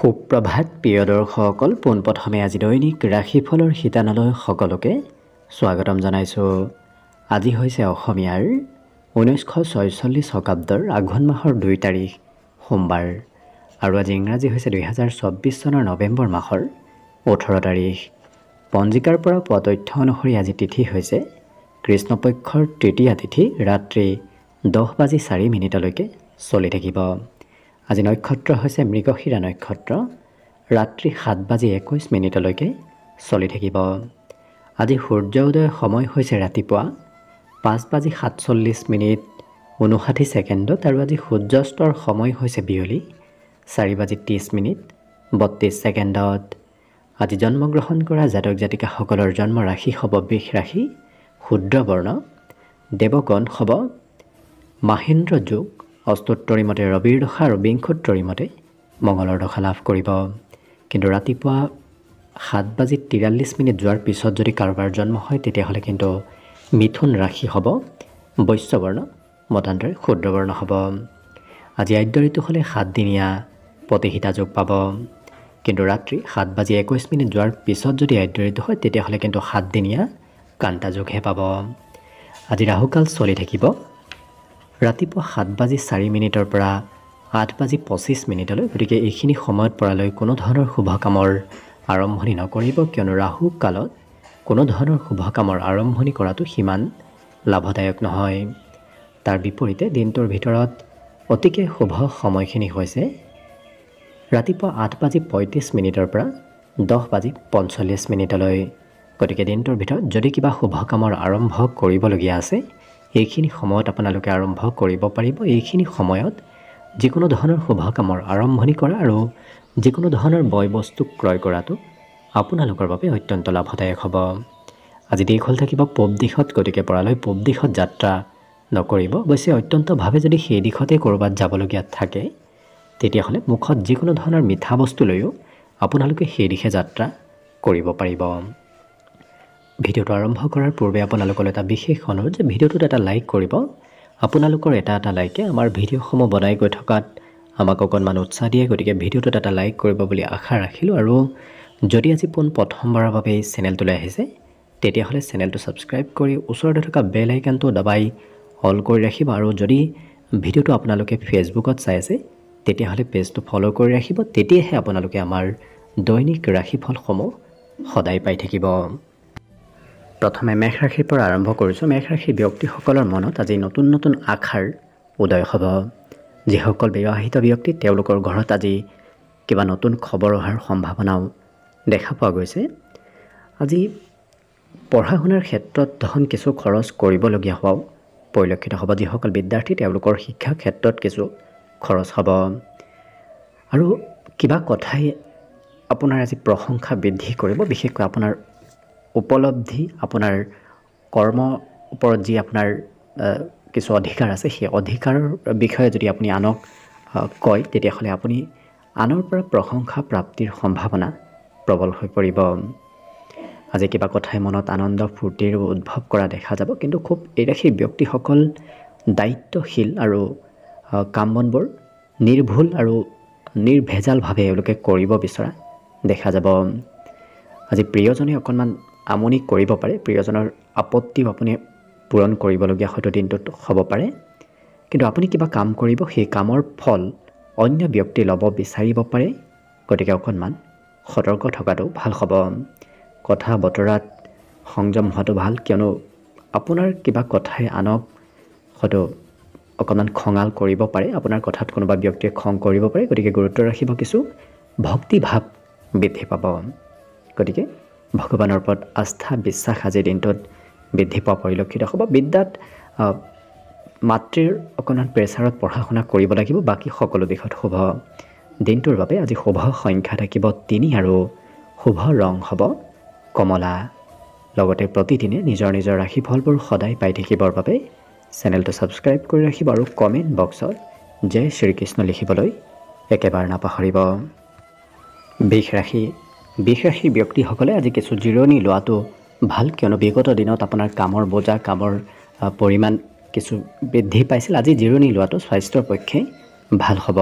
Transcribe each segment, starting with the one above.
সুপ্ৰভাত প্ৰিয় দৰ্শকসকল, পোনপ্ৰথমে আজি দৈনিক ৰাশিফলৰ শিতানলৈ সকলোকে স্বাগতম জনাইছোঁ। আজি হৈছে অসমীয়াৰ 1946 শকাব্দৰ আঘোণ মাহৰ 2 তাৰিখ সোমবাৰ আৰু আজি ইংৰাজী হৈছে 2024 চনৰ নৱেম্বৰ মাহৰ 18 তাৰিখ। পঞ্জিকাৰ পৰা পোৱা তথ্য অনুসৰি আজি তিথি হৈছে কৃষ্ণপক্ষৰ তৃতীয়া তিথি, ৰাত্ৰি 10:04 চলি থাকিব। আজি নক্ষত্ৰ হৈছে মৃগশিৰা নক্ষত্ৰ, ৰাত্ৰি 7:21 চলি থাকিব। আজি সূৰ্য উদয়ৰ সময় হৈছে ৰাতিপুৱা 5:47 আৰু আজি সূৰ্যাস্তৰ সময় হৈছে বিয়লি 4:30 আজি জন্মগ্ৰহণ কৰা জাতক জাতিকাসকলৰ জন্ম ৰাশি হ'ব বৃষ ৰাশি, শুদ্ৰ বৰ্ণ, দেৱগণ হ'ব মাহেন্দ্ৰ যোগ, অষ্টোত্তৰী মতে ৰবিৰ দশা আৰু বিংশোত্তৰী মতে মঙলৰ দশা লাভ কৰিব। কিন্তু ৰাতিপুৱা 7:43 যোৱাৰ পিছত যদি কাৰোবাৰ জন্ম হয় তেতিয়াহ'লে কিন্তু মিথুন ৰাশি হ'ব বৈশ্য বৰ্ণ, মতান্তৰে শুদ্ৰ বৰ্ণ হ'ব। আজি আদ্য ঋতু হ'লে 7 দিনীয়া প্ৰতিহিতা যোগ পাব। কিন্তু ৰাত্ৰি 7:21 যোৱাৰ পিছত যদি আদ্য ঋতু হয় তেতিয়াহ'লে কিন্তু 7 দিনীয়া কান্তা যোগহে পাব। আজি ৰাহুকাল চলি থাকিব ৰাতিপুৱা 7:04 পৰা 8:25। গতিকে এইখিনি সময়ত পৰালৈ কোনো ধৰণৰ শুভ কামৰ আৰম্ভণি নকৰিব, কিয়নো ৰাহু কালত কোনো ধৰণৰ শুভ কামৰ আৰম্ভণি কৰাটো সিমান লাভদায়ক নহয়। তাৰ বিপৰীতে দিনটোৰ ভিতৰত অতিকে শুভ সময়খিনি হৈছে ৰাতিপুৱা 8:35 পৰা 10:45। গতিকে দিনটোৰ ভিতৰত যদি কিবা শুভ কামৰ আৰম্ভ কৰিবলগীয়া আছে এইখিনি সময়ত আপোনালোকে আৰম্ভ কৰিব পাৰিব। এইখিনি সময়ত যিকোনো ধৰণৰ শুভ কামৰ আৰম্ভণি কৰা আৰু যিকোনো ধৰণৰ বয় বস্তু ক্ৰয় কৰাটো আপোনালোকৰ বাবে অত্যন্ত লাভদায়ক হ'ব। আজি দিশ হ'ল থাকিব পূব দিশত, গতিকে পৰালৈ পূব দিশত যাত্ৰা নকৰিব। অৱশ্যে অত্যন্তভাৱে যদি সেই দিশতে ক'ৰবাত যাবলগীয়া থাকে তেতিয়াহ'লে মুখত যিকোনো ধৰণৰ মিঠা বস্তু লৈও আপোনালোকে সেই দিশে যাত্ৰা কৰিব পাৰিব। ভিডিঅ'টো আৰম্ভ কৰাৰ পূৰ্বে আপোনালোকলৈ এটা বিশেষ অনুৰোধ যে ভিডিঅ'টোত এটা লাইক কৰিব। আপোনালোকৰ এটা লাইকে আমাৰ ভিডিঅ'সমূহ বনাই গৈ থকাত আমাক অকণমান উৎসাহ দিয়ে। গতিকে ভিডিঅ'টোত এটা লাইক কৰিব বুলি আশা ৰাখিলোঁ। আৰু যদি আজি প্ৰথমবাৰৰ বাবে এই চেনেলটোলৈ আহিছে তেতিয়াহ'লে চেনেলটো ছাবস্ক্ৰাইব কৰি ওচৰতে থকা বেল আইকনটো দবাই অল কৰি ৰাখিব। আৰু যদি ভিডিঅ'টো আপোনালোকে ফেচবুকত চাই আছে তেতিয়াহ'লে পেজটো ফ'ল' কৰি ৰাখিব। তেতিয়াহে আপোনালোকে আমাৰ দৈনিক ৰাশিফলসমূহ সদায় পাই থাকিব। প্ৰথমে মেষ ৰাশিৰ পৰা আৰম্ভ কৰিছোঁ। মেষ ৰাশিৰ ব্যক্তিসকলৰ মনত আজি নতুন নতুন আশাৰ উদয় হ'ব। যিসকল বিবাহিত ব্যক্তি তেওঁলোকৰ ঘৰত আজি কিবা নতুন খবৰ অহাৰ সম্ভাৱনাও দেখা পোৱা গৈছে। আজি পঢ়া শুনাৰ ক্ষেত্ৰত ধন কিছু খৰচ কৰিবলগীয়া হোৱাও পৰিলক্ষিত হ'ব। যিসকল বিদ্যাৰ্থী তেওঁলোকৰ শিক্ষা ক্ষেত্ৰত কিছু খৰচ হ'ব আৰু কিবা কথাই আপোনাৰ আজি প্ৰশংসা বৃদ্ধি কৰিব। বিশেষকৈ আপোনাৰ উপলব্ধি, আপোনাৰ কৰ্মৰ ওপৰত যি আপোনাৰ কিছু অধিকাৰ আছে সেই অধিকাৰৰ বিষয়ে যদি আপুনি আনক কয় তেতিয়াহ'লে আপুনি আনৰ পৰা প্ৰশংসা প্ৰাপ্তিৰ সম্ভাৱনা প্ৰবল হৈ পৰিব। আজি কিবা কথাই মনত আনন্দ ফূৰ্তিৰ উদ্ভৱ কৰা দেখা যাব। কিন্তু খুব এই ৰাশিৰ ব্যক্তিসকল দায়িত্বশীল আৰু কাম বনবোৰ নিৰ্ভুল আৰু নিৰ্ভেজালভাৱে এওঁলোকে কৰিব বিচৰা দেখা যাব। আজি প্ৰিয়জনে অকণমান আমনি কৰিব পাৰে। প্ৰিয়জনৰ আপত্তিও আপুনি পূৰণ কৰিবলগীয়া হয়তো দিনটোত হ'ব পাৰে। কিন্তু আপুনি কিবা কাম কৰিব, সেই কামৰ ফল অন্য ব্যক্তিয়ে ল'ব বিচাৰিব পাৰে। গতিকে অকণমান সতৰ্ক থকাটো ভাল হ'ব। কথা বতৰাত সংযম হোৱাটো ভাল, কিয়নো আপোনাৰ কিবা কথাই আনক হয়তো অকণমান খঙাল কৰিব পাৰে। আপোনাৰ কথাত কোনোবা ব্যক্তিয়ে খং কৰিব পাৰে। গতিকে গুৰুত্ব ৰাখিব, কিছু ভক্তিভাৱ বৃদ্ধি পাব। গতিকে ভগৱানৰ ওপৰত আস্থা বিশ্বাস আজিৰ দিনটোত বৃদ্ধি পোৱা পৰিলক্ষিত হ'ব। বিদ্যাত মাতৃৰ অকণমান প্ৰেছাৰত পঢ়া শুনা কৰিব লাগিব। বাকী সকলো দিশত শুভ। দিনটোৰ বাবে আজি শুভ সংখ্যা থাকিব 3 আৰু শুভ ৰং হ'ব কমলা। লগতে প্ৰতিদিনে নিজৰ নিজৰ ৰাশিফলবোৰ সদায় পাই থাকিবৰ বাবে চেনেলটো ছাবস্ক্ৰাইব কৰি ৰাখিব আৰু কমেণ্ট বক্সত জয় শ্ৰীকৃষ্ণ লিখিবলৈ একেবাৰে নাপাহৰিব। বৃষ ৰাশিৰ ব্যক্তিসকলে আজি কিছু জিৰণি লোৱাটো ভাল, কিয়নো বিগত দিনত আপোনাৰ কামৰ বোজা, কামৰ পৰিমাণ কিছু বৃদ্ধি পাইছিল। আজি জিৰণি লোৱাটো স্বাস্থ্যৰ পক্ষে ভাল হ'ব।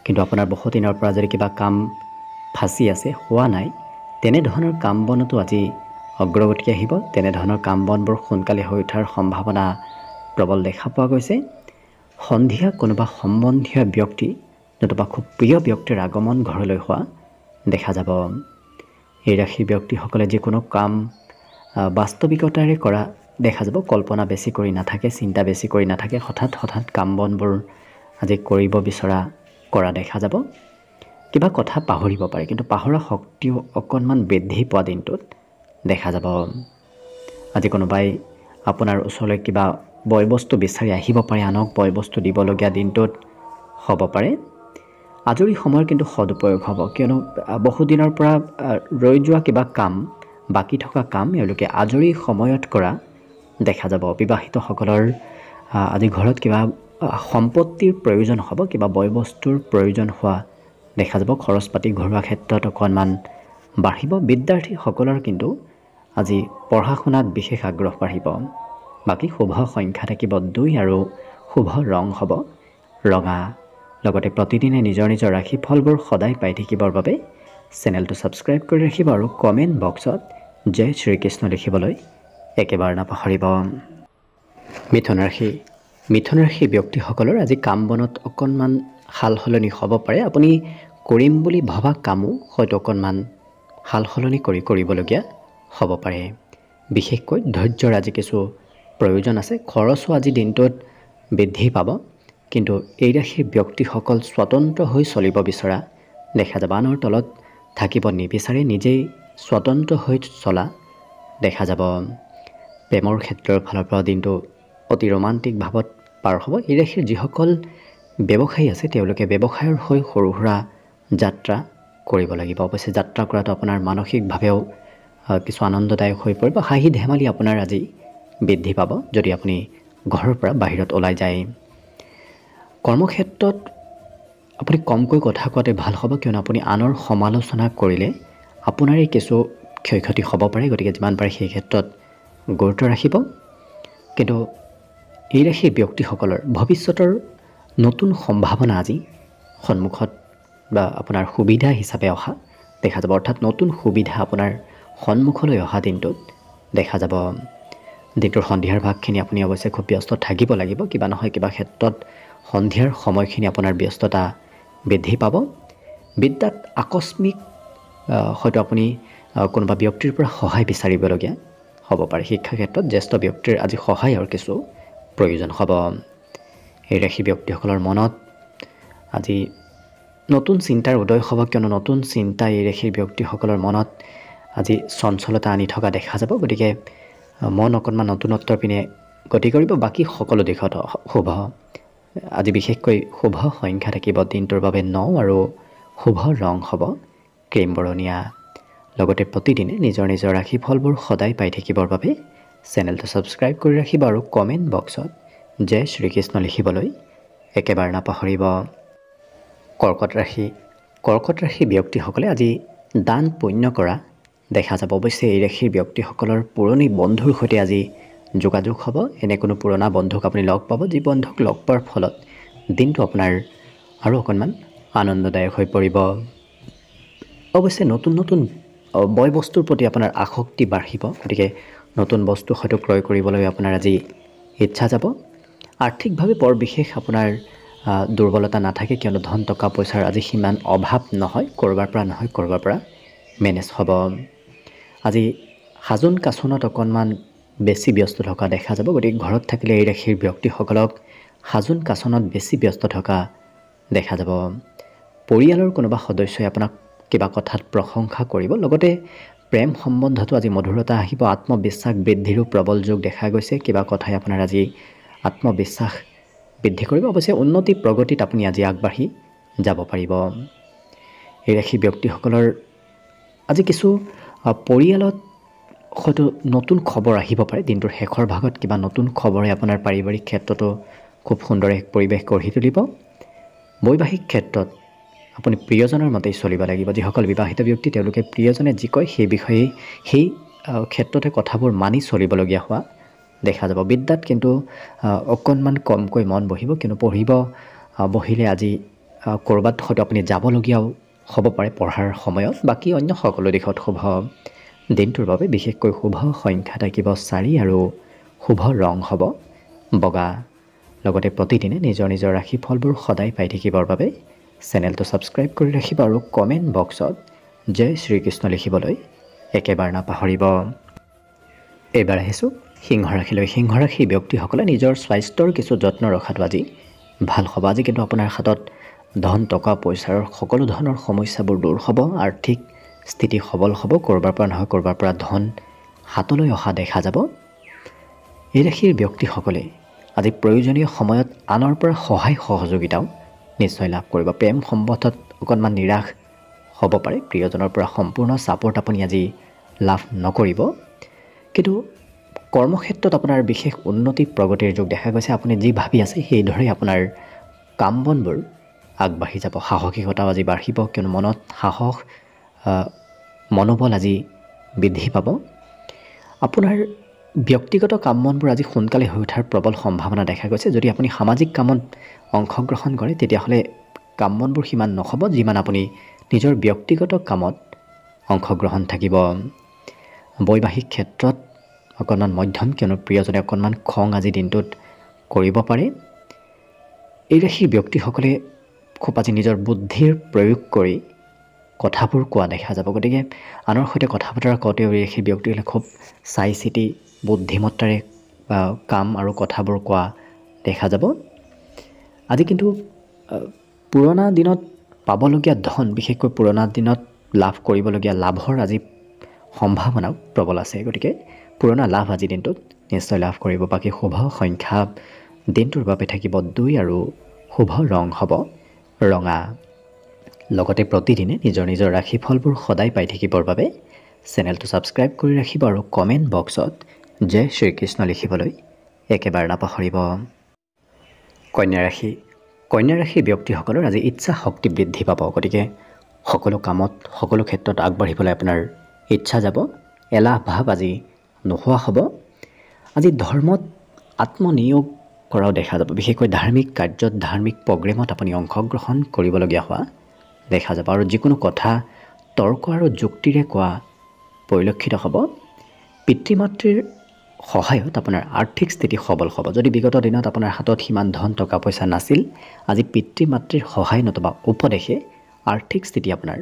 কিন্তু আপোনাৰ বহু দিনৰ পৰা যদি কিবা কাম ফাঁচি আছে, হোৱা নাই, তেনেধৰণৰ কাম বনতো আজি অগ্ৰগতি আহিব। তেনেধৰণৰ কাম বনবোৰ সোনকালে হৈ উঠাৰ সম্ভাৱনা প্ৰবল দেখা পোৱা গৈছে। সন্ধিয়া কোনোবা সম্বন্ধীয় ব্যক্তি নতুবা খুব প্ৰিয় ব্যক্তিৰ আগমন ঘৰলৈ হোৱা দেখা যাব। এই ৰাশিৰ ব্যক্তিসকলে যিকোনো কাম বাস্তৱিকতাৰে কৰা দেখা যাব। কল্পনা বেছি কৰি নাথাকে, চিন্তা বেছি কৰি নাথাকে, হঠাৎ কাম বনবোৰ আজি কৰিব বিচৰা কৰা দেখা যাব। কিবা কথা পাহৰিব পাৰে, কিন্তু পাহৰা শক্তিও অকণমান বৃদ্ধি পোৱা দিনটোত দেখা যাব। আজি কোনোবাই আপোনাৰ ওচৰলৈ কিবা বয় বস্তু বিচাৰি আহিব পাৰে, আনক বয় বস্তু দিবলগীয়া দিনটোত হ'ব পাৰে। আজৰি সময়ৰ কিন্তু সদুপয়োগ হ'ব, কিয়নো বহুদিনৰ পৰা ৰৈ যোৱা কিবা কাম, বাকী থকা কাম এওঁলোকে আজৰি সময়ত কৰা দেখা যাব। বিবাহিতসকলৰ আজি ঘৰত কিবা সম্পত্তিৰ প্ৰয়োজন হ'ব, কিবা বয় বস্তুৰ প্ৰয়োজন হোৱা দেখা যাব। খৰচ পাতি ঘৰুৱা ক্ষেত্ৰত অকণমান বাঢ়িব। বিদ্যাৰ্থীসকলৰ কিন্তু আজি পঢ়া শুনাত বিশেষ আগ্ৰহ বাঢ়িব। বাকী শুভ সংখ্যা থাকিব 2 আৰু শুভ ৰং হ'ব ৰঙা। লগতে প্ৰতিদিনে নিজৰ নিজৰ ৰাশিফলবোৰ সদায় পাই থাকিবৰ বাবে চেনেলটো ছাবস্ক্ৰাইব কৰি ৰাখিব আৰু কমেণ্ট বক্সত জয় শ্ৰীকৃষ্ণ লিখিবলৈ একেবাৰে নাপাহৰিব। মিথুন ৰাশি ব্যক্তিসকলৰ আজি কাম বনত অকণমান সাল সলনি হ'ব পাৰে। আপুনি কৰিম বুলি ভবা কামো হয়তো অকণমান সাল সলনি কৰিবলগীয়া হ'ব পাৰে। বিশেষকৈ ধৈৰ্যৰ আজি কিছু প্ৰয়োজন আছে। খৰচো আজি দিনটোত বৃদ্ধি পাব, কিন্তু এই ৰাশিৰ ব্যক্তিসকল স্বতন্ত্ৰ হৈ চলিব বিচৰা দেখা যাব। আনৰ তলত থাকিব নিবিচাৰে, নিজেই স্বতন্ত্ৰ হৈ চলা দেখা যাব। প্ৰেমৰ ক্ষেত্ৰৰ ফালৰ পৰা দিনটো অতি ৰোমান্টিক ভাৱত পাৰ হ'ব। এই ৰাশিৰ যিসকল ব্যৱসায়ী আছে তেওঁলোকে ব্যৱসায়ৰ হৈ সৰু সুৰা যাত্ৰা কৰিব লাগিব। অৱশ্যে যাত্ৰা কৰাটো আপোনাৰ মানসিকভাৱেও কিছু আনন্দদায়ক হৈ পৰিব। হাঁহি ধেমালি আপোনাৰ আজি বৃদ্ধি পাব যদি আপুনি ঘৰৰ পৰা বাহিৰত ওলাই যায়। কৰ্মক্ষেত্ৰত আপুনি কমকৈ কথা কোৱাতে ভাল হ'ব, কিয়নো আপুনি আনৰ সমালোচনা কৰিলে আপোনাৰেই কিছু ক্ষয়ক্ষতি হ'ব পাৰে। গতিকে যিমান পাৰে সেই ক্ষেত্ৰত গুৰুত্ব ৰাখিব। কিন্তু এই ৰাশিৰ ব্যক্তিসকলৰ ভৱিষ্যতৰ নতুন সম্ভাৱনা আজি সন্মুখত বা আপোনাৰ সুবিধা হিচাপে অহা দেখা যাব। অৰ্থাৎ নতুন সুবিধা আপোনাৰ সন্মুখলৈ অহা দিনটোত দেখা যাব। দিনটোৰ সন্ধিয়াৰ ভাগখিনি আপুনি অৱশ্যে খুব ব্যস্ত থাকিব লাগিব। কিবা নহয় কিবা ক্ষেত্ৰত সন্ধিয়াৰ সময়খিনি আপোনাৰ ব্যস্ততা বৃদ্ধি পাব। বিদ্যাত আকস্মিক হয়তো আপুনি কোনোবা ব্যক্তিৰ পৰা সহায় বিচাৰিবলগীয়া হ'ব পাৰে। শিক্ষা ক্ষেত্ৰত জ্যেষ্ঠ ব্যক্তিৰ আজি সহায়ৰ কিছু প্ৰয়োজন হ'ব। এই ৰাশি ব্যক্তিসকলৰ মনত আজি নতুন চিন্তাৰ উদয় হ'ব, কিয়নো নতুন চিন্তা এই ৰাশিৰ ব্যক্তিসকলৰ মনত আজি চঞ্চলতা আনি থকা দেখা যাব। গতিকে মন অকণমান নতুনত্বৰ পিনে গতি কৰিব। বাকী সকলো দিশত শুভ। আজি বিশেষকৈ শুভ সংখ্যা থাকিব দিনটোৰ বাবে 9 আৰু শুভ ৰং হ'ব ক্ৰীম বৰণীয়া। লগতে প্ৰতিদিনে নিজৰ নিজৰ ৰাশিফলবোৰ সদায় পাই থাকিবৰ বাবে চেনেলটো ছাবস্ক্ৰাইব কৰি ৰাখিব আৰু কমেণ্ট বক্সত জয় শ্ৰীকৃষ্ণ লিখিবলৈ একেবাৰে নাপাহৰিব। কৰ্কট ৰাশি ব্যক্তিসকলে আজি দান পুণ্য কৰা দেখা যাব। অৱশ্যে এই ৰাশিৰ ব্যক্তিসকলৰ পুৰণি বন্ধুৰ সৈতে আজি যোগাযোগ হ'ব। এনে কোনো পুৰণা বন্ধুক আপুনি লগ পাব, যি বন্ধুক লগ পোৱাৰ ফলত দিনটো আপোনাৰ আৰু অকণমান আনন্দদায়ক হৈ পৰিব। অৱশ্যে নতুন বয় বস্তুৰ প্ৰতি আপোনাৰ আসক্তি বাঢ়িব। গতিকে নতুন বস্তু হয়তো ক্ৰয় কৰিবলৈ আপোনাৰ আজি ইচ্ছা যাব। আৰ্থিকভাৱে বৰ বিশেষ আপোনাৰ দুৰ্বলতা নাথাকে, কিয়নো ধন টকা পইচাৰ আজি সিমান অভাৱ নহয়। ক'ৰবাৰ পৰা মেনেজ হ'ব। আজি সাজোন কাচোনত অকণমান বেছি ব্যস্ত থকা দেখা যাব। গতিকে ঘৰত থাকিলে এই ৰাশিৰ ব্যক্তিসকলক সাজোন কাচোনত বেছি ব্যস্ত থকা দেখা যাব। পৰিয়ালৰ কোনোবা সদস্যই আপোনাক কিবা কথাত প্ৰশংসা কৰিব। লগতে প্ৰেম সম্বন্ধতো আজি মধুৰতা আহিব। আত্মবিশ্বাস বৃদ্ধিৰো প্ৰবল যোগ দেখা গৈছে। কিবা কথাই আপোনাৰ আজি আত্মবিশ্বাস বৃদ্ধি কৰিব। অৱশ্যে উন্নতি প্ৰগতিত আপুনি আজি আগবাঢ়ি যাব পাৰিব। এই ৰাশি ব্যক্তিসকলৰ আজি কিছু পৰিয়ালত হয়তো নতুন খবৰ আহিব পাৰে। দিনটোৰ শেষৰ ভাগত কিবা নতুন খবৰে আপোনাৰ পাৰিবাৰিক ক্ষেত্ৰতো খুব সুন্দৰ এক পৰিৱেশ গঢ়ি তুলিব। বৈবাহিক ক্ষেত্ৰত আপুনি প্ৰিয়জনৰ মতেই চলিব লাগিব। যিসকল বিবাহিত ব্যক্তি তেওঁলোকে প্ৰিয়জনে যি কয় সেই বিষয়ে সেই ক্ষেত্ৰতে কথাবোৰ মানি চলিবলগীয়া হোৱা দেখা যাব। বিদ্যাত কিন্তু অকণমান কমকৈ মন বহিব, কিন্তু পঢ়িব বহিলে আজি ক'ৰবাত হয়তো আপুনি যাবলগীয়াও হ'ব পাৰে পঢ়াৰ সময়ত। বাকী অন্য সকলো দিশত শুভ দিনটোৰ বাবে বিশেষকৈ শুভ সংখ্যা থাকিব 4 আৰু শুভ ৰং হ'ব বগা। লগতে প্ৰতিদিনে নিজৰ নিজৰ ৰাশিফলবোৰ সদায় পাই থাকিবৰ বাবে চেনেলটো ছাবস্ক্ৰাইব কৰি ৰাখিব আৰু কমেণ্ট বক্সত জয় শ্ৰীকৃষ্ণ লিখিবলৈ একেবাৰে নাপাহৰিব। এইবাৰ আহিছোঁ সিংহ ৰাশিলৈ। সিংহ ৰাশি ব্যক্তিসকলে নিজৰ স্বাস্থ্যৰ কিছু যত্ন ৰখাটো আজি ভাল হ'ব। আজি কিন্তু আপোনাৰ হাতত ধন টকা পইচাৰ সকলো ধৰণৰ সমস্যাবোৰ দূৰ হ'ব। আৰ্থিক স্থিতি সবল হ'ব। ক'ৰবাৰ পৰা নহয় ক'ৰবাৰ পৰা ধন হাতলৈ অহা দেখা যাব। এই ৰাশিৰ ব্যক্তিসকলে আজি প্ৰয়োজনীয় সময়ত আনৰ পৰা সহায় সহযোগিতাও নিশ্চয় লাভ কৰিব। প্ৰেম সম্বন্ধত অকণমান নিৰাশ হ'ব পাৰে। প্ৰিয়জনৰ পৰা সম্পূৰ্ণ ছাপোৰ্ট আপুনি আজি লাভ নকৰিব। কিন্তু কৰ্মক্ষেত্ৰত আপোনাৰ বিশেষ উন্নতি প্ৰগতিৰ যোগ দেখা গৈছে। আপুনি যি ভাবি আছে সেইদৰে আপোনাৰ কাম বনবোৰ আগবাঢ়ি যাব। সাহসিকতাও আজি বাঢ়িব, কিয়নো মনত সাহস মনোবল আজি বৃদ্ধি পাব। আপোনাৰ ব্যক্তিগত কাম বনবোৰ আজি সোনকালে হৈ উঠাৰ প্ৰবল সম্ভাৱনা দেখা গৈছে। যদি আপুনি সামাজিক কামত অংশগ্ৰহণ কৰে তেতিয়াহ'লে কাম বনবোৰ সিমান নহ'ব যিমান আপুনি নিজৰ ব্যক্তিগত কামত অংশগ্ৰহণ থাকিব। বৈবাহিক ক্ষেত্ৰত অকণমান মধ্যম, কিয়নো প্ৰিয়জনে অকণমান খং আজি দিনটোত কৰিব পাৰে। এই ৰাশিৰ ব্যক্তিসকলে খুব আজি নিজৰ বুদ্ধিৰ প্ৰয়োগ কৰি কথাবোৰ কোৱা দেখা যাব। গতিকে আনৰ সৈতে কথা বতৰা কওঁতেও এই ৰাশিৰ ব্যক্তিসকলে খুব চাই চিতি বুদ্ধিমত্তাৰে কাম আৰু কথাবোৰ কোৱা দেখা যাব। আজি কিন্তু পুৰণা দিনত পাবলগীয়া ধন, বিশেষকৈ পুৰণা দিনত লাভ কৰিবলগীয়া লাভৰ আজি সম্ভাৱনাও প্ৰবল আছে। গতিকে পুৰণা লাভ আজি দিনটোত নিশ্চয় লাভ কৰিব। বাকী শুভ সংখ্যা দিনটোৰ বাবে থাকিব 2 আৰু শুভ ৰং হ'ব ৰঙা। লগতে প্ৰতিদিনে নিজৰ নিজৰ ৰাশিফলবোৰ সদায় পাই থাকিবৰ বাবে চেনেলটো ছাবস্ক্ৰাইব কৰি ৰাখিব আৰু কমেণ্ট বক্সত জয় শ্ৰীকৃষ্ণ লিখিবলৈ একেবাৰে নাপাহৰিব। কন্যা ৰাশি। কন্যা ৰাশিৰ ব্যক্তিসকলৰ আজি ইচ্ছা শক্তি বৃদ্ধি পাব। গতিকে সকলো কামত সকলো ক্ষেত্ৰত আগবাঢ়িবলৈ আপোনাৰ ইচ্ছা যাব। এলাহ ভাৱ আজি নোহোৱা হ'ব। আজি ধৰ্মত আত্মনিয়োগ কৰাও দেখা যাব। বিশেষকৈ ধাৰ্মিক কাৰ্যত, ধাৰ্মিক প্ৰগ্ৰেমত আপুনি অংশগ্ৰহণ কৰিবলগীয়া হোৱা দেখা যাব। আৰু যিকোনো কথা তৰ্ক আৰু যুক্তিৰে কোৱা পৰিলক্ষিত হ'ব। পিতৃ মাতৃৰ সহায়ত আপোনাৰ আৰ্থিক স্থিতি সবল হ'ব। যদি বিগত দিনত আপোনাৰ হাতত সিমান ধন টকা পইচা নাছিল, আজি পিতৃ মাতৃৰ সহায় নতুবা উপদেশে আৰ্থিক স্থিতি আপোনাৰ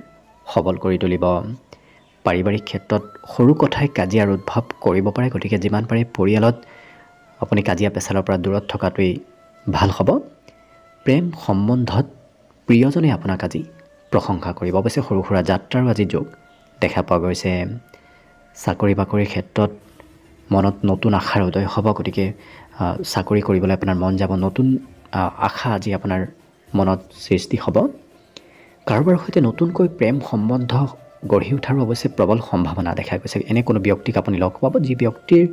সবল কৰি তুলিব। পাৰিবাৰিক ক্ষেত্ৰত সৰু কথাই কাজিয়াৰ উদ্ভৱ কৰিব পাৰে। গতিকে যিমান পাৰে পৰিয়ালত আপুনি কাজিয়া পেচালৰ পৰা দূৰত থকাটোৱেই ভাল হ'ব। প্ৰেম সম্বন্ধত প্ৰিয়জনে আপোনাক আজি প্ৰশংসা কৰিব। অৱশ্যে সৰু সুৰা যাত্ৰাৰো আজি যোগ দেখা পোৱা গৈছে। চাকৰি বাকৰিৰ ক্ষেত্ৰত মনত নতুন আশাৰ উদয় হ'ব। গতিকে চাকৰি কৰিবলৈ আপোনাৰ মন যাব। নতুন আশা আজি আপোনাৰ মনত সৃষ্টি হ'ব। কাৰোবাৰ সৈতে নতুনকৈ প্ৰেম সম্বন্ধ গঢ়ি উঠাৰো অৱশ্যে প্ৰবল সম্ভাৱনা দেখা গৈছে। এনে কোনো ব্যক্তিক আপুনি লগ পাব যি ব্যক্তিৰ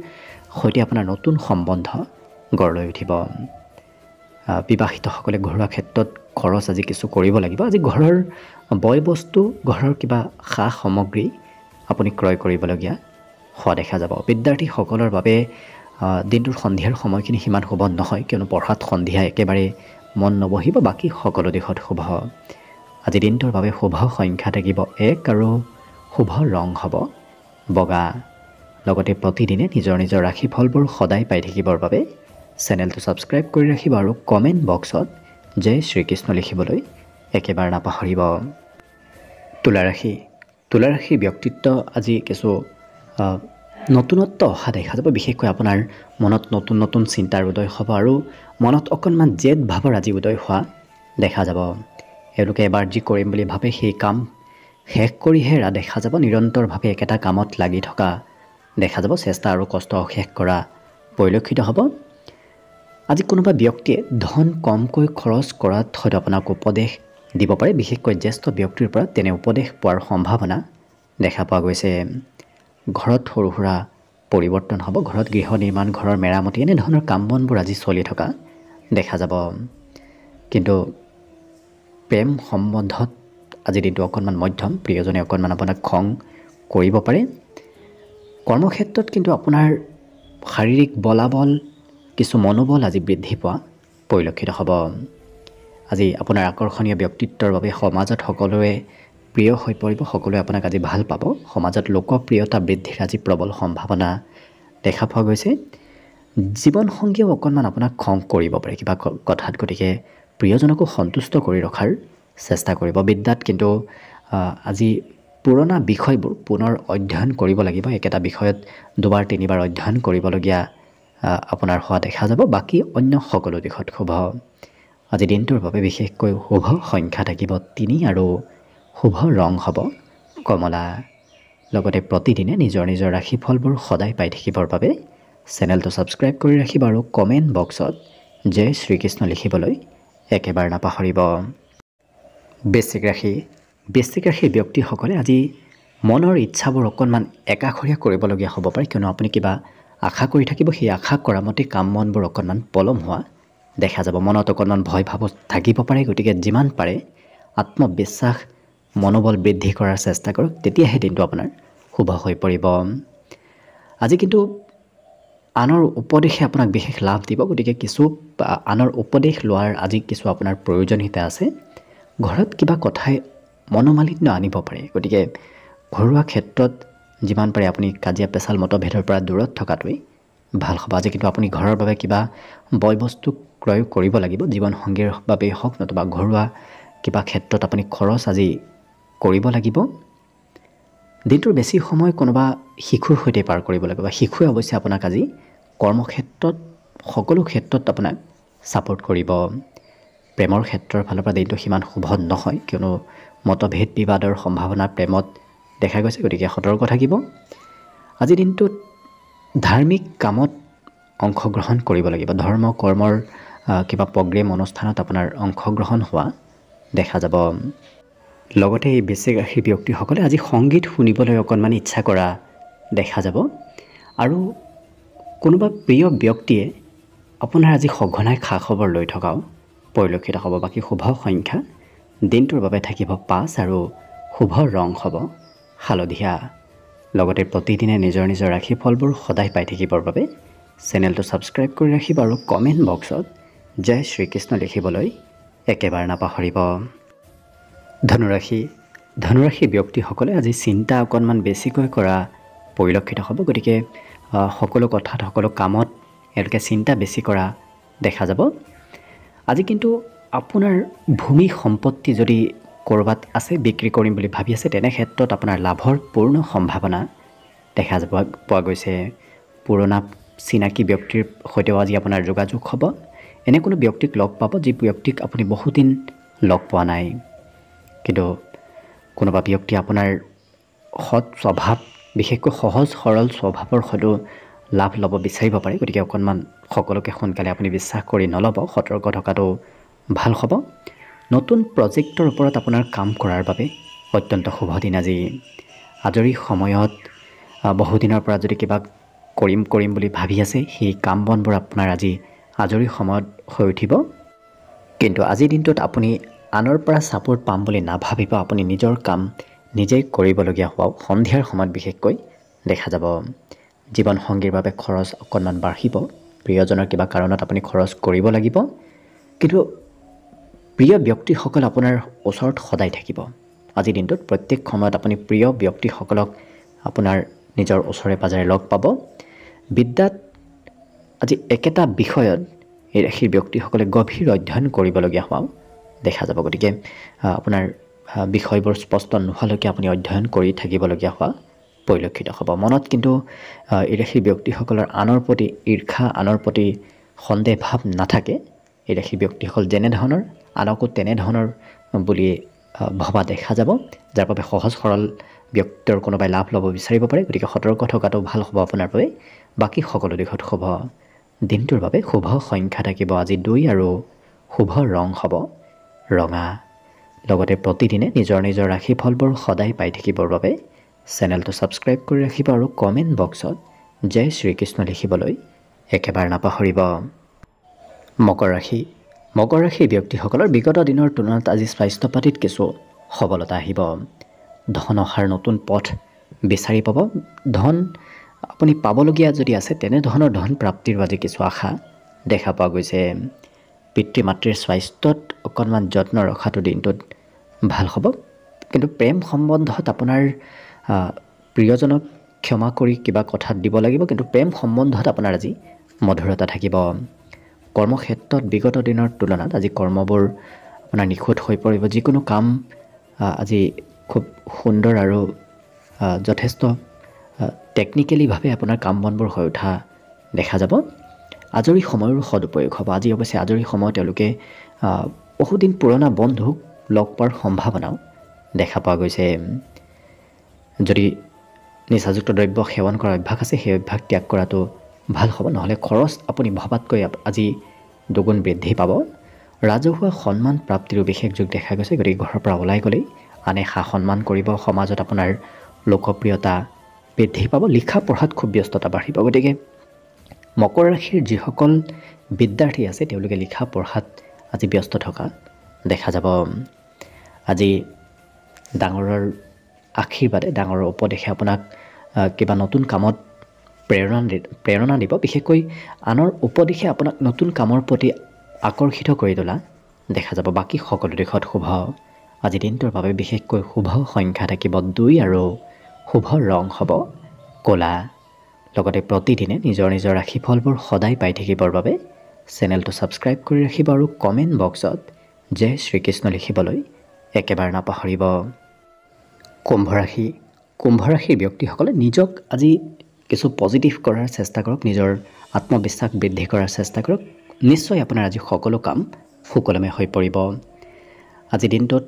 সৈতে আপোনাৰ নতুন সম্বন্ধ গঢ় লৈ উঠিব। বিবাহিতসকলে ঘৰুৱা ক্ষেত্ৰত খৰচ আজি কিছু কৰিব লাগিব। আজি ঘৰৰ বয় বস্তু, ঘৰৰ কিবা সা সামগ্ৰী আপুনি ক্ৰয় কৰিবলগীয়া হোৱা দেখা যাব। বিদ্যাৰ্থীসকলৰ বাবে দিনটোৰ সন্ধিয়াৰ সময়খিনি সিমান শুভ নহয়, কিয়নো পঢ়াত সন্ধিয়া একেবাৰে মন নবহিব। বাকী সকলো দিশত শুভ। আজি দিনটোৰ বাবে শুভ সংখ্যা থাকিব 1 আৰু শুভ ৰং হ'ব বগা। লগতে প্ৰতিদিনে নিজৰ নিজৰ ৰাশিফলবোৰ সদায় পাই থাকিবৰ বাবে চেনেলটো ছাবস্ক্ৰাইব কৰি ৰাখিব আৰু কমেণ্ট বক্সত জয় শ্ৰীকৃষ্ণ লিখিবলৈ একেবাৰে নাপাহৰিব। তুলা ৰাশি। তুলা ৰাশিৰ ব্যক্তিত্ব আজি কিছু নতুনত্ব অহা দেখা যাব। বিশেষকৈ আপোনাৰ মনত নতুন নতুন চিন্তাৰ উদয় হ'ব আৰু মনত অকণমান জেদ ভাৱৰ আজি উদয় হোৱা দেখা যাব। এওঁলোকে এবাৰ যি কৰিম বুলি ভাবে সেই কাম শেষ কৰিহে দেখা যাব। নিৰন্তৰভাৱে একেটা কামত লাগি থকা দেখা যাব। চেষ্টা আৰু কষ্ট অশেষ কৰা পৰিলক্ষিত হ'ব। আজি কোনোবা ব্যক্তিয়ে ধন কমকৈ খৰচ কৰাত হয়তো আপোনাক উপদেশ দিব পাৰে। বিশেষকৈ জ্যেষ্ঠ ব্যক্তিৰ পৰা তেনে উপদেশ পোৱাৰ সম্ভাৱনা দেখা পোৱা গৈছে। ঘৰত সৰু সুৰা পৰিৱৰ্তন হ'ব। ঘৰত গৃহ নিৰ্মাণ, ঘৰৰ মেৰামতি এনেধৰণৰ কাম বনবোৰ আজি চলি থকা দেখা যাব। কিন্তু প্ৰেম সম্বন্ধত আজিৰ দিনটো অকণমান মধ্যম। প্ৰিয়জনে অকণমান আপোনাক খং কৰিব পাৰে। কৰ্মক্ষেত্ৰত কিন্তু আপোনাৰ শাৰীৰিক বলাবল, কিছু মনোবল আজি বৃদ্ধি পোৱা পৰিলক্ষিত হ'ব। আজি আপোনাৰ আকৰ্ষণীয় ব্যক্তিত্বৰ বাবে সমাজত সকলোৱে প্ৰিয় হৈ পৰিব, সকলোৱে আপোনাক আজি ভাল পাব। সমাজত লোকপ্ৰিয়তা বৃদ্ধিৰ আজি প্ৰবল সম্ভাৱনা দেখা পোৱা গৈছে। জীৱনসংগীয়েও অকণমান আপোনাক খং কৰিব পাৰে কিবা কথাত, গতিকে প্ৰিয়জনকো সন্তুষ্ট কৰি ৰখাৰ চেষ্টা কৰিব। বিদ্যাত কিন্তু আজি পুৰণা বিষয়বোৰ পুনৰ অধ্যয়ন কৰিব লাগিব। একেটা বিষয়ত দুবাৰ তিনিবাৰ অধ্যয়ন কৰিবলগীয়া আপোনাৰ হোৱা দেখা যাব। বাকী অন্য সকলো দিশত শুভ। আজি দিনটোৰ বাবে বিশেষকৈ শুভ সংখ্যা থাকিব 3 আৰু শুভ ৰং হ'ব কমলা। লগতে প্ৰতিদিনে নিজৰ নিজৰ ৰাশিফলবোৰ সদায় পাই থাকিবৰ বাবে চেনেলটো ছাবস্ক্ৰাইব কৰি ৰাখিব আৰু কমেণ্ট বক্সত জয় শ্ৰীকৃষ্ণ লিখিবলৈ একেবাৰে নাপাহৰিব। বৃশ্চিক ৰাশি। বৃশ্চিক ৰাশিৰ ব্যক্তিসকলে আজি মনৰ ইচ্ছাবোৰ অকণমান একাষৰীয়া কৰিবলগীয়া হ'ব পাৰে, কিয়নো আপুনি কিবা আশা কৰি থাকিব, সেই আশা কৰা মতে কাম মনবোৰ অকণমান পলম হোৱা দেখা যাব। মনত অকণমান ভয় ভাৱ থাকিব পাৰে, গতিকে যিমান পাৰে আত্মবিশ্বাস মনোবল বৃদ্ধি কৰাৰ চেষ্টা কৰক, তেতিয়াহে দিনটো আপোনাৰ শুভ হৈ পৰিব। আজি কিন্তু আনৰ উপদেশে আপোনাক বিশেষ লাভ দিব, গতিকে কিছু আনৰ উপদেশ লোৱাৰ আজি কিছু আপোনাৰ প্ৰয়োজনীয়তা আছে। ঘৰত কিবা কথাই মনোমালিন্য আনিব পাৰে, গতিকে ঘৰুৱা ক্ষেত্ৰত যিমান পাৰে আপুনি কাজিয়া পেচাল মতভেদৰ পৰা দূৰত থকাটোৱেই ভাল হ'ব। আজি কিন্তু আপুনি ঘৰৰ বাবে কিবা বয় বস্তু ক্ৰয় কৰিব লাগিব, জীৱনসংগীৰ বাবেই হওক নতুবা ঘৰুৱা কিবা ক্ষেত্ৰত আপুনি খৰচ আজি কৰিব লাগিব। দিনটোৰ বেছি সময় কোনোবা শিশুৰ সৈতে পাৰ কৰিব লাগিব। শিশুৱে অৱশ্যে আপোনাক আজি কৰ্মক্ষেত্ৰত সকলো ক্ষেত্ৰত আপোনাক ছাপোৰ্ট কৰিব। প্ৰেমৰ ক্ষেত্ৰৰ ফালৰ পৰা দিনটো সিমান শুভ নহয়, কিয়নো মতভেদ বিবাদৰ সম্ভাৱনা প্ৰেমত দেখা গৈছে, গতিকে সতৰ্ক থাকিব। আজিৰ দিনটোত ধাৰ্মিক কামত অংশগ্ৰহণ কৰিব লাগিব। ধৰ্ম কৰ্মৰ কিবা প্ৰগ্ৰেম অনুষ্ঠানত আপোনাৰ অংশগ্ৰহণ হোৱা দেখা যাব। লগতে এই বৃশ্চিক ৰাশিৰ ব্যক্তিসকলে আজি সংগীত শুনিবলৈ অকণমান ইচ্ছা কৰা দেখা যাব আৰু কোনোবা প্ৰিয় ব্যক্তিয়ে আপোনাৰ আজি সঘনাই খা খবৰ লৈ থকাও পৰিলক্ষিত হ'ব। বাকী শুভ সংখ্যা দিনটোৰ বাবে থাকিব 5 আৰু শুভ ৰং হ'ব হালধীয়া। লগতে প্ৰতিদিনে নিজৰ নিজৰ ৰাশিফলবোৰ সদায় পাই থাকিবৰ বাবে চেনেলটো ছাবস্ক্ৰাইব কৰি ৰাখিব আৰু কমেণ্ট বক্সত জয় শ্ৰীকৃষ্ণ লিখিবলৈ একেবাৰে নাপাহৰিব। ধনুৰাশি। ধনুৰাশি ব্যক্তিসকলে আজি চিন্তা অকণমান বেছিকৈ কৰা পৰিলক্ষিত হ'ব, গতিকে সকলো কথাত সকলো কামত এওঁলোকে চিন্তা বেছি কৰা দেখা যাব। আজি কিন্তু আপোনাৰ ভূমি সম্পত্তি যদি ক'ৰবাত আছে বিক্ৰী কৰিম বুলি ভাবি আছে, তেনে ক্ষেত্ৰত আপোনাৰ লাভৰ পূৰ্ণ সম্ভাৱনা দেখা যাব পোৱা গৈছে। পুৰণা চিনাকি ব্যক্তিৰ সৈতেও আজি আপোনাৰ যোগাযোগ হ'ব। এনে কোনো ব্যক্তিক লগ পাব যি ব্যক্তিক আপুনি বহুদিন লগ পোৱা নাই, কিন্তু কোনোবা ব্যক্তি আপোনাৰ সৎ স্বভাৱ বিশেষকৈ সহজ সৰল স্বভাৱৰ সৈতেও লাভ ল'ব বিচাৰিব পাৰে, গতিকে অকণমান সকলোকে সোনকালে আপুনি বিশ্বাস কৰি নল'ব, সতৰ্ক থকাটো ভাল হ'ব। নতুন প্ৰজেক্টৰ ওপৰত আপোনাৰ কাম কৰাৰ বাবে অত্যন্ত শুভ দিন আজি। আজৰি সময়ত বহুদিনৰ পৰা যদি কিবা কৰিম বুলি ভাবি আছে, সেই কাম বনবোৰ আপোনাৰ আজি আজৰি সময়ত হৈ উঠিব। কিন্তু আজিৰ দিনটোত আপুনি আনৰ পৰা ছাপোৰ্ট পাম বুলি নাভাবিব, আপুনি নিজৰ কাম নিজেই কৰিবলগীয়া হোৱাও সন্ধিয়াৰ সময়ত বিশেষকৈ দেখা যাব। জীৱনসংগীৰ বাবে খৰচ অকণমান বাঢ়িব, প্ৰিয়জনৰ কিবা কাৰণত আপুনি খৰচ কৰিব লাগিব, কিন্তু প্ৰিয় ব্যক্তিসকল আপোনাৰ ওচৰত সদায় থাকিব। আজিৰ দিনটোত প্ৰত্যেক সময়ত আপুনি প্ৰিয় ব্যক্তিসকলক আপোনাৰ নিজৰ ওচৰে পাজৰে লগ পাব। বিদ্যাত আজি একেটা বিষয়ত এই ৰাশিৰ ব্যক্তিসকলে গভীৰ অধ্যয়ন কৰিবলগীয়া হোৱাও দেখা যাব, গতিকে আপোনাৰ বিষয়বোৰ স্পষ্ট নোহোৱালৈকে আপুনি অধ্যয়ন কৰি থাকিবলগীয়া হোৱা পৰিলক্ষিত হ'ব। মনত কিন্তু এই ৰাশিৰ ব্যক্তিসকলৰ আনৰ প্ৰতি ঈৰ্ষা, আনৰ প্ৰতি সন্দেহ ভাৱ নাথাকে। এই ৰাশিৰ ব্যক্তিসকল যেনেধৰণৰ আনকো তেনেধৰণৰ বুলি ভবা দেখা যাব, যাৰ বাবে সহজ সৰল ব্যক্তিৰ কোনোবাই লাভ ল'ব বিচাৰিব পাৰে, গতিকে সতৰ্ক থকাটো ভাল হ'ব আপোনাৰ বাবে। বাকী সকলো দিশত শুভ। দিনটোৰ বাবে শুভ সংখ্যা থাকিব আজি 2 আৰু শুভ ৰং হ'ব ৰঙা। লগতে প্ৰতিদিনে নিজৰ নিজৰ ৰাশিফলবোৰ সদায় পাই থাকিবৰ বাবে চেনেলটো ছাবস্ক্ৰাইব কৰি ৰাখিব আৰু কমেণ্ট বক্সত জয় শ্ৰীকৃষ্ণ লিখিবলৈ একেবাৰে নাপাহৰিব। মকৰ ৰাশি। মকৰ ৰাশিৰ ব্যক্তিসকলৰ বিগত দিনৰ তুলনাত আজি স্বাস্থ্য পাতিত কিছু সবলতা আহিব। ধন অহাৰ নতুন পথ বিচাৰি পাব। ধন আপুনি পাবলগীয়া যদি আছে, তেনেধৰণৰ ধন প্ৰাপ্তিৰ আজি কিছু আশা দেখা পোৱা গৈছে। পিতৃ মাতৃৰ স্বাস্থ্যত অকণমান যত্ন ৰখাটো দিনটোত ভাল হ'ব। কিন্তু প্ৰেম সম্বন্ধত আপোনাৰ প্ৰিয়জনক ক্ষমা কৰি কিবা কথাত দিব লাগিব, কিন্তু প্ৰেম সম্বন্ধত আপোনাৰ আজি মধুৰতা থাকিব। কৰ্মক্ষেত্ৰত বিগত দিনৰ তুলনাত আজি কৰ্মবোৰ আপোনাৰ নিখুঁত হৈ পৰিব। যিকোনো কাম আজি খুব সুন্দৰ আৰু যথেষ্ট টেকনিকেলিভাৱে আপোনাৰ কাম বনবোৰ হৈ উঠা দেখা যাব। আজৰি সময়ৰো সদুপয়োগ হ'ব। আজি অৱশ্যে আজৰি সময় তেওঁলোকে বহুদিন পুৰণা বন্ধুক লগ পোৱাৰ সম্ভাৱনাও দেখা পোৱা গৈছে। যদি নিচাযুক্ত দ্ৰব্য সেৱন কৰাৰ অভ্যাস আছে, সেই অভ্যাস ত্যাগ কৰাটো ভাল হ'ব। নহ'লে খৰচ আপুনি ভবাতকৈ আজি দুগুণ বৃদ্ধি পাব। ৰাজহুৱা সন্মান প্ৰাপ্তিৰো বিশেষ যোগ দেখা গৈছে। গতিকে ঘৰৰ পৰা ওলাই গ'লেই আনে সা সন্মান কৰিব, সমাজত আপোনাৰ লোকপ্ৰিয়তা বৃদ্ধি পাব, লিখা পঢ়াত খুব ব্যস্ততা বাঢ়িব। গতিকে মকৰ ৰাশিৰ যিসকল বিদ্যাৰ্থী আছে তেওঁলোকে লিখা পঢ়াত আজি ব্যস্ত থকা দেখা যাব। আজি ডাঙৰৰ আশীৰ্বাদে, ডাঙৰৰ উপদেশে আপোনাক কিবা নতুন কামত প্ৰেৰণা দিব। বিশেষকৈ আনৰ উপদেশে আপোনাক নতুন কামৰ প্ৰতি আকৰ্ষিত কৰি তোলা দেখা যাব। বাকী সকলো দিশত শুভ। আজি দিনটোৰ বাবে বিশেষকৈ শুভ সংখ্যা থাকিব 2 আৰু শুভ ৰং হ'ব ক'লা। লগতে প্ৰতিদিনে নিজৰ নিজৰ ৰাশিফলবোৰ সদায় পাই থাকিবৰ বাবে চেনেলটো ছাবস্ক্ৰাইব কৰি ৰাখিব আৰু কমেণ্ট বক্সত জয় শ্ৰীকৃষ্ণ লিখিবলৈ একেবাৰে নাপাহৰিব। কুম্ভ ৰাশিৰ ব্যক্তিসকলে নিজক আজি কিছু পজিটিভ কৰাৰ চেষ্টা কৰক, নিজৰ আত্মবিশ্বাস বৃদ্ধি কৰাৰ চেষ্টা কৰক। নিশ্চয় আপোনাৰ আজি সকলো কাম সুকলমে হৈ পৰিব। আজি দিনটোত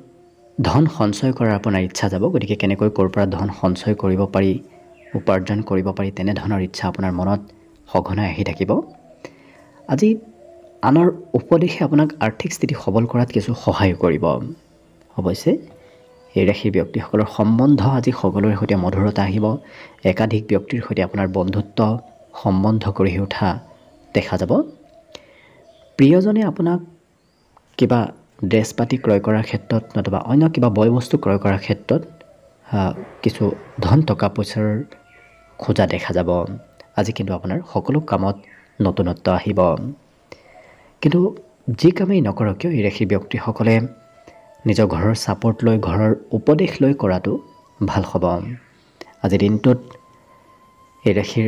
ধন সঞ্চয় কৰাৰ আপোনাৰ ইচ্ছা যাব। গতিকে কেনেকৈ ক'ৰ পৰা ধন সঞ্চয় কৰিব পাৰি, উপাৰ্জন কৰিব পাৰি, তেনেধৰণৰ ইচ্ছা আপোনাৰ মনত সঘনাই আহি থাকিব। আজি আনৰ উপদেশে আপোনাক আৰ্থিক স্থিতি সবল কৰাত কিছু সহায় কৰিব। অৱশ্যে এই ৰাশিৰ ব্যক্তিসকলৰ সম্বন্ধ আজি সকলোৰে সৈতে মধুৰতা আহিব। একাধিক ব্যক্তিৰ সৈতে আপোনাৰ বন্ধুত্ব সম্বন্ধ গঢ়ি উঠা দেখা যাব। প্ৰিয়জনে আপোনাক কিবা ড্ৰেছ পাতি ক্ৰয় কৰাৰ ক্ষেত্ৰত নতুবা অন্য কিবা বয় বস্তু ক্ৰয় কৰাৰ ক্ষেত্ৰত কিছু ধন টকা পইচাৰ খোজা দেখা যাব। আজি কিন্তু আপোনাৰ সকলো কামত নতুনত্ব আহিব। কিন্তু যি কামেই নকৰক কিয় এই ৰাশিৰ ব্যক্তিসকলে নিজৰ ঘৰৰ ছাপোৰ্ট লৈ, ঘৰৰ উপদেশ লৈ কৰাটো ভাল হ'ব। আজি দিনটোত এই ৰাশিৰ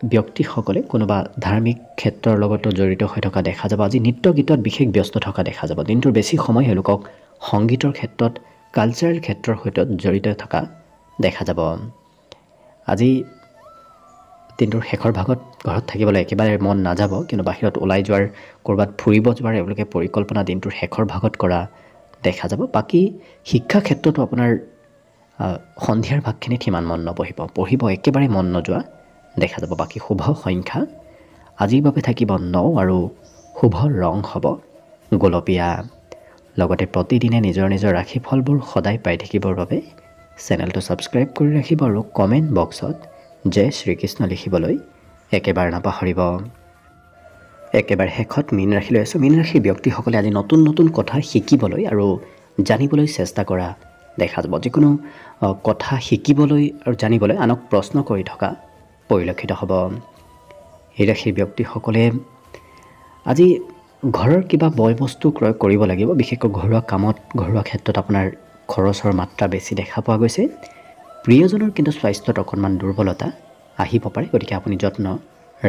ব্যক্তিসকলে কোনোবা ধাৰ্মিক ক্ষেত্ৰৰ লগতো জড়িত হৈ থকা দেখা যাব। আজি নৃত্য গীতত বিশেষ ব্যস্ত থকা দেখা যাব। দিনটোৰ বেছি সময় এওঁলোকক সংগীতৰ ক্ষেত্ৰত, কালচাৰেল ক্ষেত্ৰৰ সৈতে জড়িত থকা দেখা যাব। আজি দিনটোৰ শেষৰ ভাগত ঘৰত থাকিবলৈ একেবাৰে মন নাযাব, কিন্তু বাহিৰত ওলাই যোৱাৰ, ক'ৰবাত ফুৰিব যোৱাৰ এওঁলোকে পৰিকল্পনা দিনটোৰ শেষৰ ভাগত কৰা দেখা যাব। বাকী শিক্ষা ক্ষেত্ৰতো আপোনাৰ সন্ধিয়াৰ ভাগখিনিত সিমান মন পঢ়িব একেবাৰে মন নোযোৱা দেখা যাব। বাকী শুভ সংখ্যা আজিৰ বাবে থাকিব 9 আৰু শুভ ৰং হ'ব গোলপীয়া। লগতে প্ৰতিদিনে নিজৰ নিজৰ ৰাশিফলবোৰ সদায় পাই থাকিবৰ বাবে চেনেলটো ছাবস্ক্ৰাইব কৰি ৰাখিব আৰু কমেণ্ট বক্সত জয় শ্ৰীকৃষ্ণ লিখিবলৈ একেবাৰে নাপাহৰিব। একেবাৰে শেষত মীন ৰাশিলৈ আছোঁ। মীন ৰাশিৰ ব্যক্তিসকলে আজি নতুন নতুন কথা শিকিবলৈ আৰু জানিবলৈ চেষ্টা কৰা দেখা যাব। যিকোনো কথা শিকিবলৈ আৰু জানিবলৈ আনক প্ৰশ্ন কৰি থকা পৰিলক্ষিত হ'ব। এই ৰাশিৰ ব্যক্তিসকলে আজি ঘৰৰ কিবা বয় বস্তু ক্ৰয় কৰিব লাগিব। বিশেষকৈ ঘৰুৱা কামত, ঘৰুৱা ক্ষেত্ৰত আপোনাৰ খৰচৰ মাত্ৰা বেছি দেখা পোৱা গৈছে। প্ৰিয়জনৰ কিন্তু স্বাস্থ্যত অকণমান দুৰ্বলতা আহিব পাৰে। গতিকে আপুনি যত্ন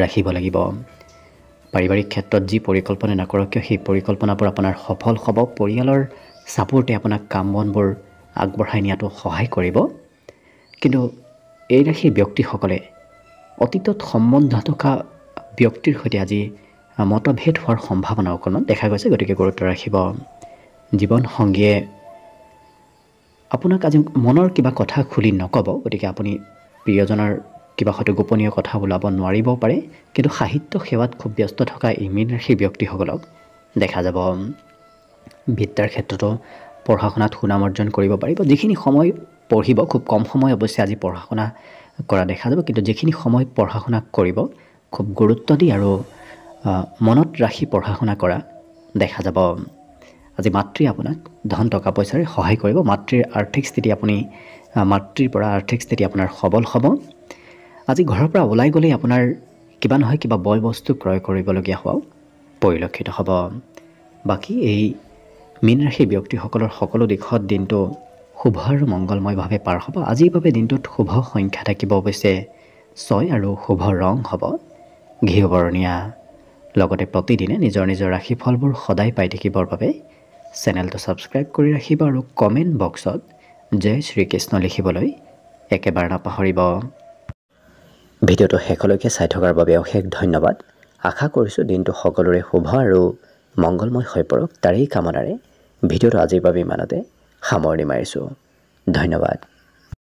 ৰাখিব লাগিব। পাৰিবাৰিক ক্ষেত্ৰত যি পৰিকল্পনা নকৰক কিয় সেই পৰিকল্পনাবোৰ আপোনাৰ সফল হ'ব। পৰিয়ালৰ ছাপোৰ্টে আপোনাক কাম বনবোৰ আগবঢ়াই নিয়াটো সহায় কৰিব। কিন্তু এই ৰাশিৰ ব্যক্তিসকলে অতীতত সম্বন্ধ থকা ব্যক্তিৰ সৈতে আজি মতভেদ হোৱাৰ সম্ভাৱনা অকণমান দেখা গৈছে। গতিকে গুৰুত্ব ৰাখিব। জীৱনসংগীয়ে আপোনাক আজি মনৰ কিবা কথা খুলি নক'ব। গতিকে আপুনি প্ৰিয়জনৰ কিবা হয়তো গোপনীয় কথা ওলাব নোৱাৰিবও পাৰে। কিন্তু সাহিত্য সেৱাত খুব ব্যস্ত থকা এই মীন ৰাশিৰ ব্যক্তিসকলক দেখা যাব। বিদ্যাৰ ক্ষেত্ৰতো পঢ়া শুনাত সুনাম অৰ্জন কৰিব পাৰিব। যিখিনি সময় পঢ়িব, খুব কম সময় অৱশ্যে আজি পঢ়া শুনা কৰা দেখা যাব, কিন্তু যিখিনি সময় পঢ়া শুনা কৰিব খুব গুৰুত্ব দি আৰু মনত ৰাখি পঢ়া শুনা কৰা দেখা যাব। আজি মাতৃয়ে আপোনাক ধন টকা পইচাৰে সহায় কৰিব। মাতৃৰ পৰা আৰ্থিক স্থিতি আপোনাৰ সবল হ'ব। আজি ঘৰৰ পৰা ওলাই গ'লেই আপোনাৰ কিবা নহয় কিবা বয় বস্তু ক্ৰয় কৰিবলগীয়া হোৱাও পৰিলক্ষিত হ'ব। বাকী এই মীন ৰাশিৰ ব্যক্তিসকলৰ সকলো দিশত দিনটো শুভ আৰু মংগলময়ভাৱে পাৰ হ'ব। আজিৰ বাবে দিনটোত শুভ সংখ্যা থাকিব অৱশ্যে 6 আৰু শুভ ৰং হ'ব ঘিউ বৰণীয়া। লগতে প্ৰতিদিনে নিজৰ নিজৰ ৰাশিফলবোৰ সদায় পাই থাকিবৰ বাবে চেনেলটো ছাবস্ক্ৰাইব কৰি ৰাখিব আৰু কমেণ্ট বক্সত জয় শ্ৰীকৃষ্ণ লিখিবলৈ একেবাৰে নাপাহৰিব। ভিডিঅ'টো শেষলৈকে চাই থকাৰ বাবে অশেষ ধন্যবাদ। আশা কৰিছোঁ দিনটো সকলোৰে শুভ আৰু মংগলময় হৈ পৰক, তাৰেই কামনাৰে ভিডিঅ'টো আজিৰ বাবে ইমানতে সামৰণি মাৰিছোঁ। ধন্যবাদ।